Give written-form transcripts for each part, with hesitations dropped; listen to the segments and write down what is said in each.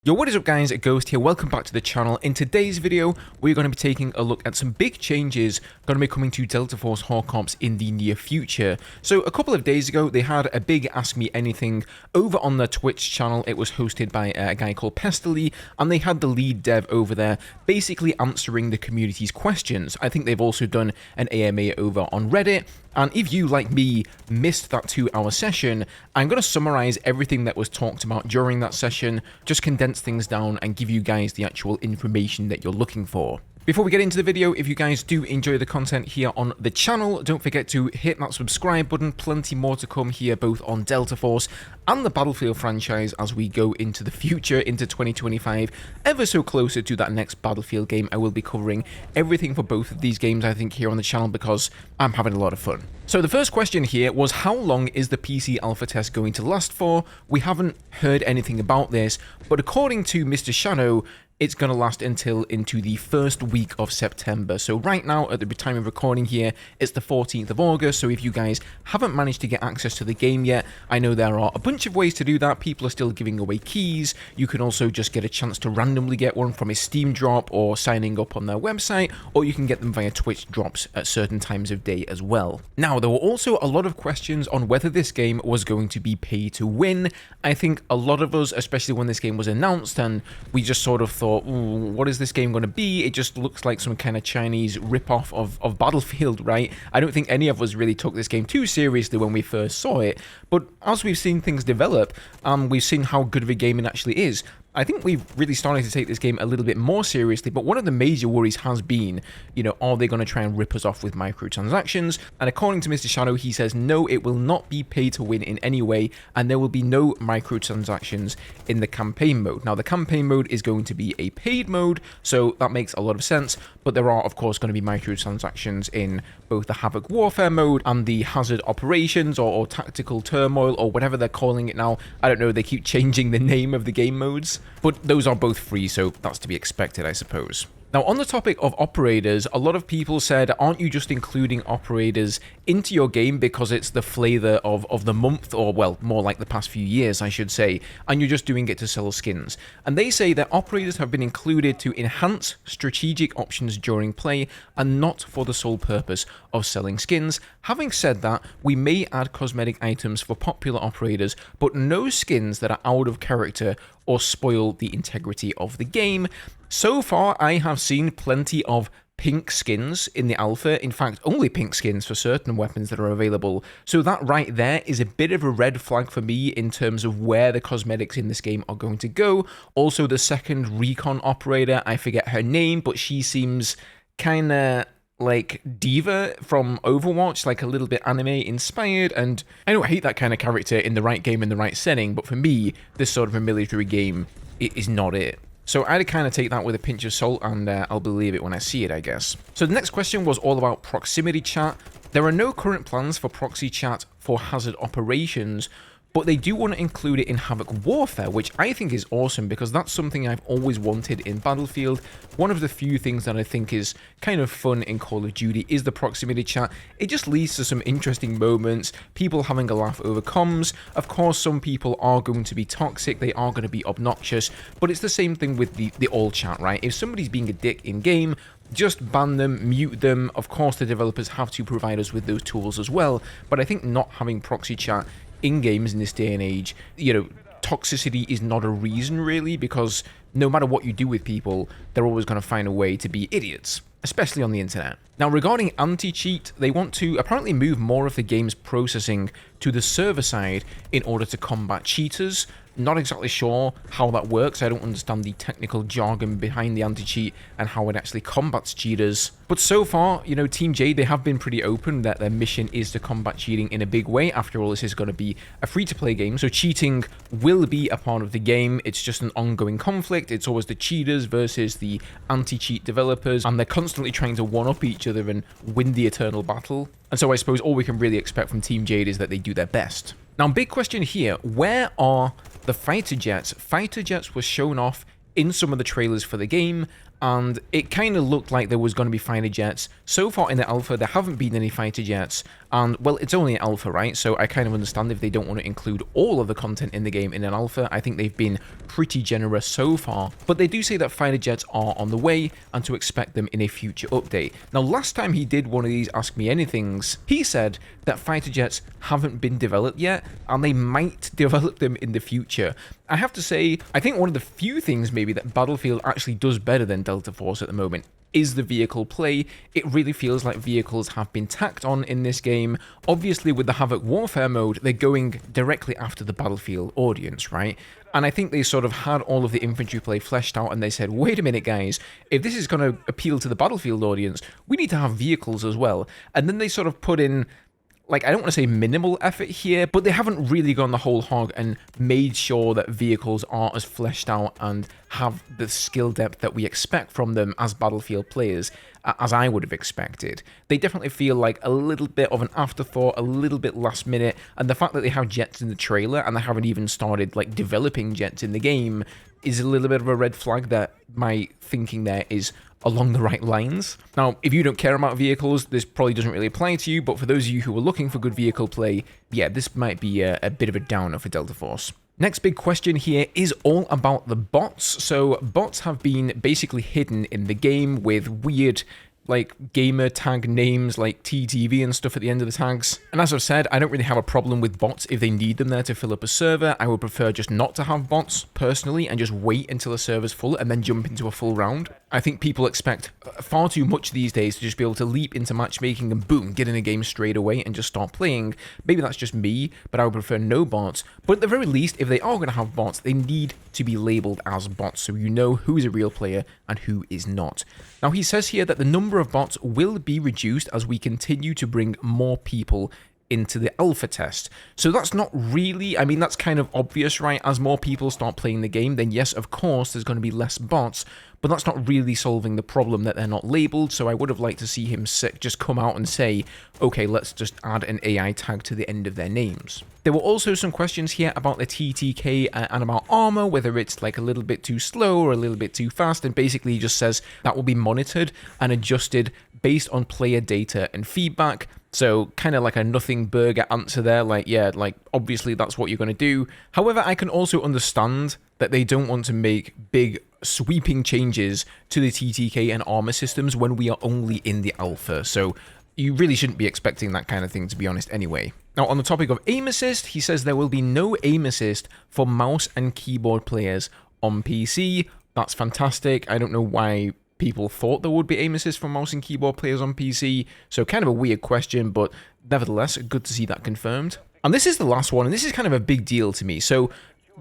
Yo, what is up guys, Ghost here, welcome back to the channel. In today's video, we're going to be taking a look at some big changes going to be coming to Delta Force Horde Corps in the near future. So a couple of days ago, they had a big Ask Me Anything over on their Twitch channel. It was hosted by a guy called Pestily, and they had the lead dev over there basically answering the community's questions. I think they've also done an AMA over on Reddit. And if you, like me, missed that 2-hour session, I'm going to summarize everything that was talked about during that session, just condense things down and give you guys the actual information that you're looking for. Before we get into the video, if you guys do enjoy the content here on the channel, don't forget to hit that subscribe button. Plenty more to come here, both on Delta Force and the Battlefield franchise as we go into the future, into 2025, ever so closer to that next Battlefield game. I will be covering everything for both of these games, I think, here on the channel because I'm having a lot of fun. So the first question here was, how long is the PC alpha test going to last for? We haven't heard anything about this, but according to Mr. Shadow, it's going to last until into the first week of September. So right now, at the time of recording here, it's the 14th of August. So if you guys haven't managed to get access to the game yet, I know there are a bunch of ways to do that. People are still giving away keys. You can also just get a chance to randomly get one from a Steam drop or signing up on their website, or you can get them via Twitch drops at certain times of day as well. Now, there were also a lot of questions on whether this game was going to be pay to win. I think a lot of us, especially when this game was announced, and we just sort of thought, what is this game going to be? It just looks like some kind of Chinese rip-off of Battlefield, right? I don't think any of us really took this game too seriously when we first saw it, but as we've seen things develop, we've seen how good of a game it actually is. I think we've really started to take this game a little bit more seriously, but one of the major worries has been, are they going to try and rip us off with microtransactions? And according to Mr. Shadow, he says, no, it will not be pay to win in any way, and there will be no microtransactions in the campaign mode. Now, the campaign mode is going to be a paid mode, so that makes a lot of sense, but there are, of course, going to be microtransactions in both the Havoc Warfare mode and the Hazard Operations or Tactical Turmoil or whatever they're calling it now. I don't know, they keep changing the name of the game modes. But those are both free, so that's to be expected, I suppose. Now, on the topic of operators, a lot of people said, aren't you just including operators into your game because it's the flavor of the month, or, well, more like the past few years, I should say, and you're just doing it to sell skins? And they say that operators have been included to enhance strategic options during play and not for the sole purpose of selling skins. Having said that, we may add cosmetic items for popular operators, but no skins that are out of character or spoil the integrity of the game. So far, I have seen plenty of pink skins in the alpha. In fact, only pink skins for certain weapons that are available. So that right there is a bit of a red flag for me in terms of where the cosmetics in this game are going to go. Also, the second recon operator, I forget her name, but she seems kind of like D.Va from Overwatch, like a little bit anime inspired, and I don't hate that kind of character in the right game, in the right setting, but for me, this sort of a military game, it is not it. So I'd kind of take that with a pinch of salt, and I'll believe it when I see it, I guess. So the next question was all about proximity chat. There are no current plans for proxy chat for Hazard Operations, but they do want to include it in Havoc Warfare, which I think is awesome because that's something I've always wanted in Battlefield. One of the few things that I think is kind of fun in Call of Duty is the proximity chat. It just leads to some interesting moments, people having a laugh over comms. Of course, some people are going to be toxic, they are going to be obnoxious, but it's the same thing with the all chat, right? If somebody's being a dick in-game, just ban them, mute them. Of course, the developers have to provide us with those tools as well, but I think not having proxy chat in games in this day and age, toxicity is not a reason really, because no matter what you do with people, they're always going to find a way to be idiots, especially on the internet. Now, regarding anti-cheat, they want to apparently move more of the game's processing to the server side in order to combat cheaters. Not exactly sure how that works. I don't understand the technical jargon behind the anti-cheat and how it actually combats cheaters. But so far, Team Jade, they have been pretty open that their mission is to combat cheating in a big way. After all, this is going to be a free-to-play game, so cheating will be a part of the game. It's just an ongoing conflict. It's always the cheaters versus the anti-cheat developers, and they're constantly trying to one-up each other and win the eternal battle. And so I suppose all we can really expect from Team Jade is that they do their best. Now, big question here, where are the fighter jets? Fighter jets were shown off in some of the trailers for the game, and it kind of looked like there was going to be fighter jets. So far in the alpha, there haven't been any fighter jets, and well, it's only an alpha, right? So I kind of understand if they don't want to include all of the content in the game in an alpha. I think they've been pretty generous so far, but they do say that fighter jets are on the way and to expect them in a future update. Now, last time he did one of these Ask Me Anythings, he said that fighter jets haven't been developed yet, and they might develop them in the future. I have to say, I think one of the few things maybe that Battlefield actually does better than Delta Force at the moment is the vehicle play. It really feels like vehicles have been tacked on in this game. Obviously, with the Havoc Warfare mode, they're going directly after the Battlefield audience, right? And I think they sort of had all of the infantry play fleshed out, and they said, wait a minute, guys, if this is going to appeal to the Battlefield audience, we need to have vehicles as well. And then they sort of put in, like, I don't want to say minimal effort here, but they haven't really gone the whole hog and made sure that vehicles are as fleshed out and have the skill depth that we expect from them as Battlefield players, as I would have expected. They definitely feel like a little bit of an afterthought, a little bit last minute, and the fact that they have jets in the trailer and they haven't even started, like, developing jets in the game is a little bit of a red flag that my thinking there is along the right lines. Now, if you don't care about vehicles, this probably doesn't really apply to you, but for those of you who are looking for good vehicle play, yeah, this might be a bit of a downer for Delta Force. Next big question here is all about the bots. So bots have been basically hidden in the game with weird, like, gamer tag names like TTV and stuff at the end of the tags. And as I've said, I don't really have a problem with bots if they need them there to fill up a server. I would prefer just not to have bots, personally, and just wait until a server's full and then jump into a full round. I think people expect far too much these days to just be able to leap into matchmaking and boom, get in a game straight away and just start playing. Maybe that's just me, but I would prefer no bots. But at the very least, if they are going to have bots, they need to be labeled as bots so you know who is a real player and who is not. Now, he says here that the number of bots will be reduced as we continue to bring more people into the alpha test. So that's not really, I mean, that's kind of obvious, right? As more people start playing the game, then yes, of course, there's going to be less bots, but that's not really solving the problem that they're not labeled. So I would have liked to see him just come out and say, okay, let's just add an AI tag to the end of their names. There were also some questions here about the TTK and about armor, whether it's like a little bit too slow or a little bit too fast, and basically he just says that will be monitored and adjusted based on player data and feedback. So kind of like a nothing burger answer there, like, yeah, like obviously that's what you're going to do. However, I can also understand that they don't want to make big sweeping changes to the TTK and armor systems when we are only in the alpha. So you really shouldn't be expecting that kind of thing, to be honest, anyway. Now, on the topic of aim assist, he says there will be no aim assist for mouse and keyboard players on PC. That's fantastic. I don't know why people thought there would be aim assist for mouse and keyboard players on PC, so kind of a weird question, but nevertheless, good to see that confirmed. And this is the last one, and this is kind of a big deal to me. So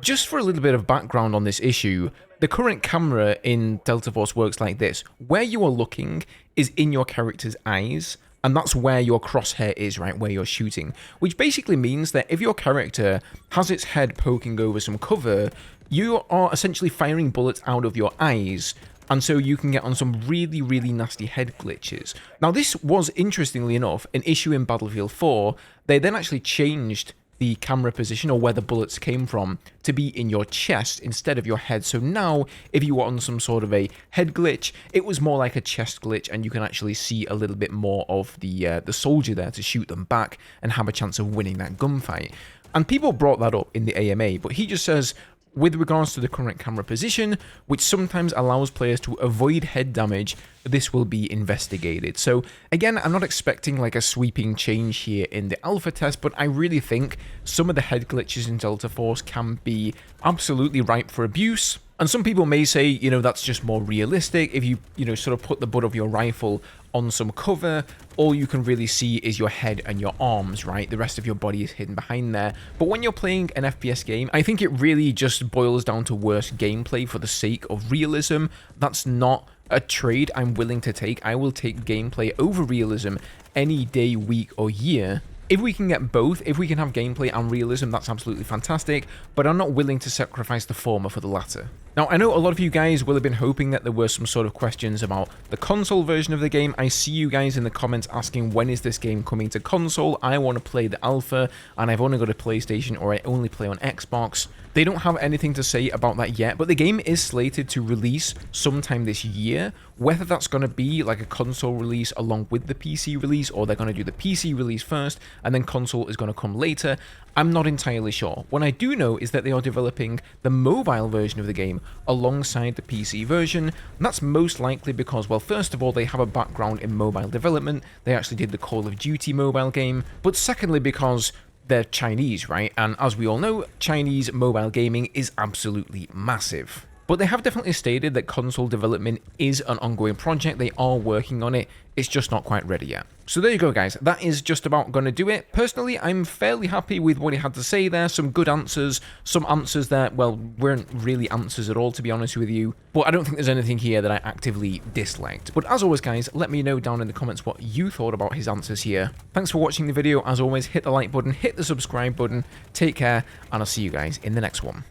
just for a little bit of background on this issue, the current camera in Delta Force works like this. Where you are looking is in your character's eyes, and that's where your crosshair is, right, where you're shooting, which basically means that if your character has its head poking over some cover, you are essentially firing bullets out of your eyes, and so you can get on some really, really nasty head glitches. Now, this was, interestingly enough, an issue in Battlefield 4. They then actually changed the camera position, or where the bullets came from, to be in your chest instead of your head. So now, if you were on some sort of a head glitch, it was more like a chest glitch, and you can actually see a little bit more of the soldier there to shoot them back and have a chance of winning that gunfight. And people brought that up in the AMA, but he just says, with regards to the current camera position, which sometimes allows players to avoid head damage, this will be investigated. So again, I'm not expecting like a sweeping change here in the alpha test, but I really think some of the head glitches in Delta Force can be absolutely ripe for abuse. And some people may say, you know, that's just more realistic. If you sort of put the butt of your rifle on some cover, all you can really see is your head and your arms, right? The rest of your body is hidden behind there. But when you're playing an FPS game, I think it really just boils down to worse gameplay for the sake of realism. That's not a trade I'm willing to take. I will take gameplay over realism any day, week, or year. If we can get both, if we can have gameplay and realism, that's absolutely fantastic, but I'm not willing to sacrifice the former for the latter. Now, I know a lot of you guys will have been hoping that there were some sort of questions about the console version of the game. I see you guys in the comments asking, when is this game coming to console? I want to play the alpha, and I've only got a PlayStation, or I only play on Xbox. They don't have anything to say about that yet, but the game is slated to release sometime this year. Whether that's going to be like a console release along with the PC release, or they're going to do the PC release first, and then console is going to come later, I'm not entirely sure. What I do know is that they are developing the mobile version of the game alongside the PC version. And that's most likely because, well, first of all, they have a background in mobile development. They actually did the Call of Duty mobile game. But secondly, because they're Chinese, right? And as we all know, Chinese mobile gaming is absolutely massive. But they have definitely stated that console development is an ongoing project. They are working on it. It's just not quite ready yet. So there you go, guys. That is just about going to do it. Personally, I'm fairly happy with what he had to say there. Some good answers. Some answers that, well, weren't really answers at all, to be honest with you. But I don't think there's anything here that I actively disliked. But as always, guys, let me know down in the comments what you thought about his answers here. Thanks for watching the video. As always, hit the like button, hit the subscribe button. Take care, and I'll see you guys in the next one.